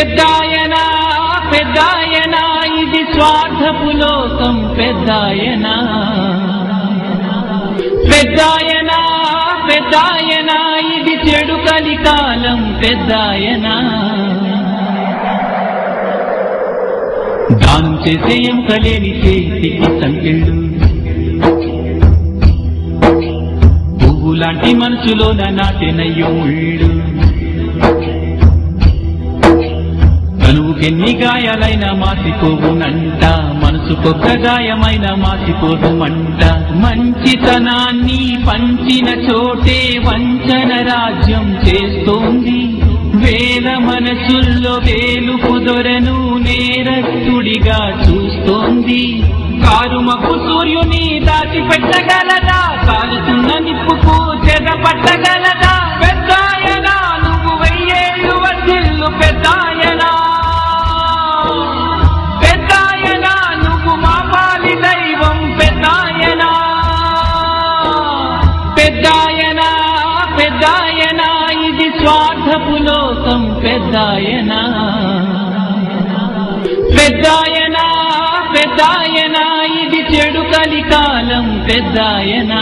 పెద్దాయనా పెద్దాయనా ఇది స్వార్థపు లోకం పెద్దాయనా పెద్దాయనా పెద్దాయనా ఇది చెడు కలికాలం పెద్దాయనా దానం చేసే ఎంకలేని చేతికి సంకెళ్ళు పువ్వులాంటి మనసులోన నాటినయ్యో ముళ్ళు కనువుకెన్ని గాయాలైనా మాసిపోవునంట మనసుకొక్క గాయమైన మాసిపోదుమంట మంచితనాన్ని పంచిన చోటే వంచన రాజ్యం చేస్తోంది వేల మనసుల్లో వేలుపు దొరను నేరస్తుడిగా చూస్తోంది కారుమకు సూర్యుని దాచిపెట్టగలదా కాలుతున్న నిప్పుకు చెదపట్టగలదా పెద్దాయనా నువ్వు 1000 ఏళ్ళు వర్ధిల్లు పెద్దాయనా పెద్దాయనా నువ్వు మా పాలి దైవం పెద్దాయనా పెద్దాయనా పెద్దాయనా ఇది స్వార్థపు లోకం పెద్దాయనా పెద్దాయనా పెద్దాయనా ఇది చెడు కలికాలం పెద్దాయనా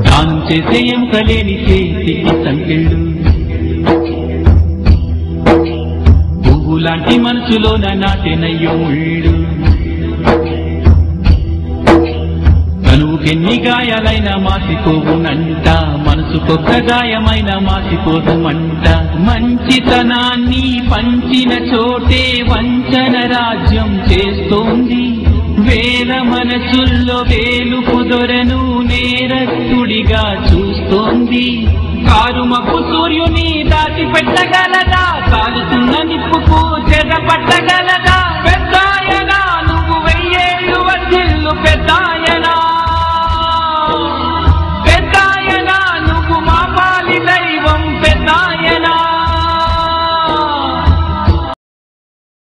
దానం చేసే ఎంకలేని చేతికి సంకెళ్ళు పువ్వులాంటి మనసులోన నాటినయ్యో ముళ్ళు కనువుకెన్ని గాయాలైనా మాసిపోవునంట మనసుకొక్క గాయమైన మాసిపోదుమంట మంచితనాన్ని పంచిన చోటే వంచన రాజ్యం చేస్తోంది వేల మనసుల్లో వేలుపు దొరను నేరస్తుడిగా చూస్తోంది కారుమకు సూర్యుని దాచిపెట్టగలదా కాలుతున్న నిప్పుకు చెదపట్టగలదా